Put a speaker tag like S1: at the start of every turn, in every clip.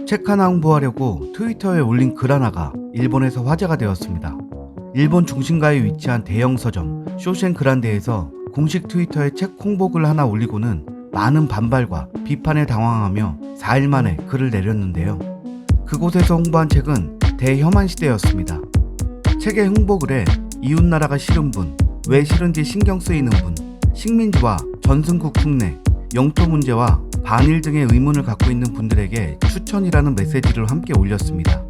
S1: 책 하나 홍보하려고 트위터에 올린 글 하나가 일본에서 화제가 되었습니다. 일본 중심가에 위치한 대형 서점 쇼센그란데에서 공식 트위터에 책 홍보글 하나 올리고는 많은 반발과 비판에 당황하며 4일 만에 글을 내렸는데요. 그곳에서 홍보한 책은 대혐한 시대였습니다. 책의 홍보글에 이웃나라가 싫은 분, 왜 싫은지 신경 쓰이는 분, 식민지와 전승국 흉내, 영토 문제와 반일 등의 의문을 갖고 있는 분들에게 추천이라는 메시지를 함께 올렸습니다.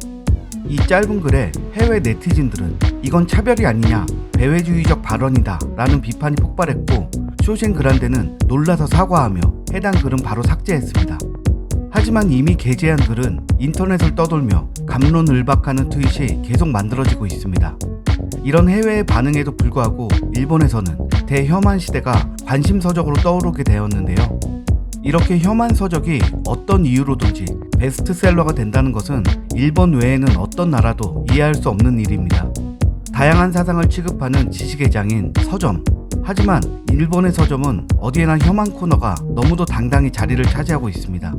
S1: 이 짧은 글에 해외 네티즌들은 이건 차별이 아니냐, 배회주의적 발언이다 라는 비판이 폭발했고, 쇼센그란데는 놀라서 사과하며 해당 글은 바로 삭제했습니다. 하지만 이미 게재한 글은 인터넷을 떠돌며 갑론을박하는 트윗이 계속 만들어지고 있습니다. 이런 해외의 반응에도 불구하고 일본에서는 대혐한 시대가 관심서적으로 떠오르게 되었는데요. 이렇게 혐한 서적이 어떤 이유로든지 베스트셀러가 된다는 것은 일본 외에는 어떤 나라도 이해할 수 없는 일입니다. 다양한 사상을 취급하는 지식의 장인 서점. 하지만 일본의 서점은 어디에나 혐한 코너가 너무도 당당히 자리를 차지하고 있습니다.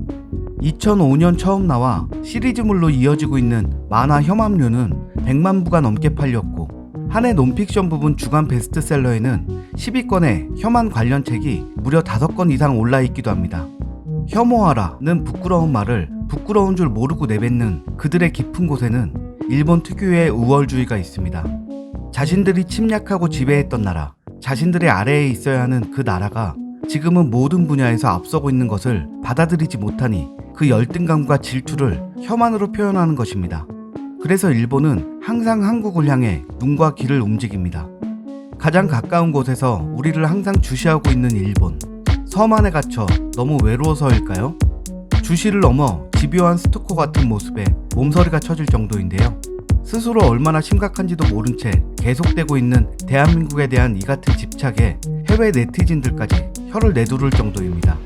S1: 2005년 처음 나와 시리즈물로 이어지고 있는 만화 혐함류는 100만 부가 넘게 팔렸고, 한 해 논픽션 부분 주간 베스트셀러에는 10위권에 혐한 관련 책이 무려 5권 이상 올라있기도 합니다. 혐오하라는 부끄러운 말을 부끄러운 줄 모르고 내뱉는 그들의 깊은 곳에는 일본 특유의 우월주의가 있습니다. 자신들이 침략하고 지배했던 나라, 자신들의 아래에 있어야 하는 그 나라가 지금은 모든 분야에서 앞서고 있는 것을 받아들이지 못하니 그 열등감과 질투를 혐한으로 표현하는 것입니다. 그래서 일본은 항상 한국을 향해 눈과 귀를 움직입니다. 가장 가까운 곳에서 우리를 항상 주시하고 있는 일본. 섬 안에 갇혀 너무 외로워서일까요? 주시를 넘어 집요한 스토커 같은 모습에 몸서리가 쳐질 정도인데요. 스스로 얼마나 심각한지도 모른 채 계속되고 있는 대한민국에 대한 이 같은 집착에 해외 네티즌들까지 혀를 내두를 정도입니다.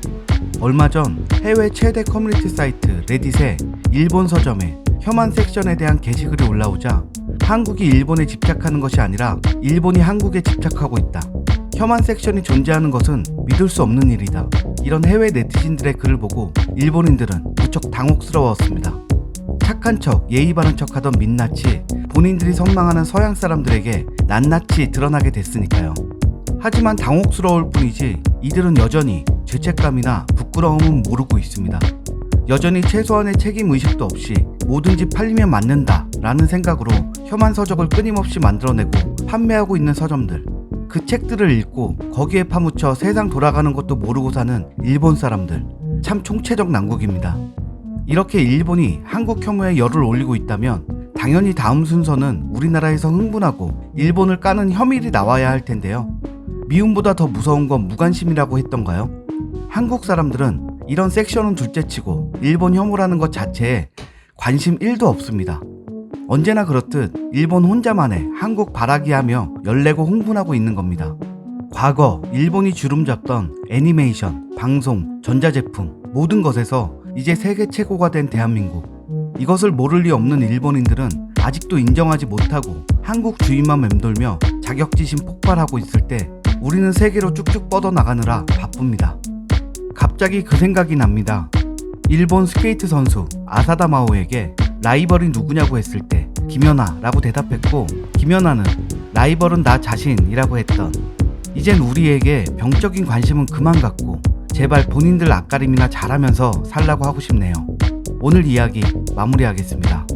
S1: 얼마 전 해외 최대 커뮤니티 사이트 레딧에 일본 서점에 혐한 섹션에 대한 게시글이 올라오자 한국이 일본에 집착하는 것이 아니라 일본이 한국에 집착하고 있다. 혐한 섹션이 존재하는 것은 믿을 수 없는 일이다. 이런 해외 네티즌들의 글을 보고 일본인들은 무척 당혹스러웠습니다. 착한 척, 예의 바른 척 하던 민낯이 본인들이 선망하는 서양 사람들에게 낱낱이 드러나게 됐으니까요. 하지만 당혹스러울 뿐이지 이들은 여전히 죄책감이나 부끄러움은 모르고 있습니다. 여전히 최소한의 책임의식도 없이 뭐든지 팔리면 맞는다 라는 생각으로 혐한 서적을 끊임없이 만들어내고 판매하고 있는 서점들, 그 책들을 읽고 거기에 파묻혀 세상 돌아가는 것도 모르고 사는 일본 사람들, 참 총체적 난국입니다. 이렇게 일본이 한국 혐오에 열을 올리고 있다면 당연히 다음 순서는 우리나라에서 흥분하고 일본을 까는 혐일이 나와야 할 텐데요. 미움보다 더 무서운 건 무관심이라고 했던가요? 한국 사람들은 이런 섹션은 둘째치고 일본 혐오라는 것 자체에 관심 1도 없습니다. 언제나 그렇듯 일본 혼자만의 한국 바라기하며 열내고 흥분하고 있는 겁니다. 과거 일본이 주름잡던 애니메이션, 방송, 전자제품 모든 것에서 이제 세계 최고가 된 대한민국. 이것을 모를 리 없는 일본인들은 아직도 인정하지 못하고 한국주의만 맴돌며 자격지심 폭발하고 있을 때 우리는 세계로 쭉쭉 뻗어나가느라 바쁩니다. 갑자기 그 생각이 납니다. 일본 스케이트 선수 아사다 마오에게 라이벌이 누구냐고 했을 때 김연아라고 대답했고, 김연아는 라이벌은 나 자신이라고 했던. 이젠 우리에게 병적인 관심은 그만 갖고 제발 본인들 앞가림이나 잘하면서 살라고 하고 싶네요. 오늘 이야기 마무리하겠습니다.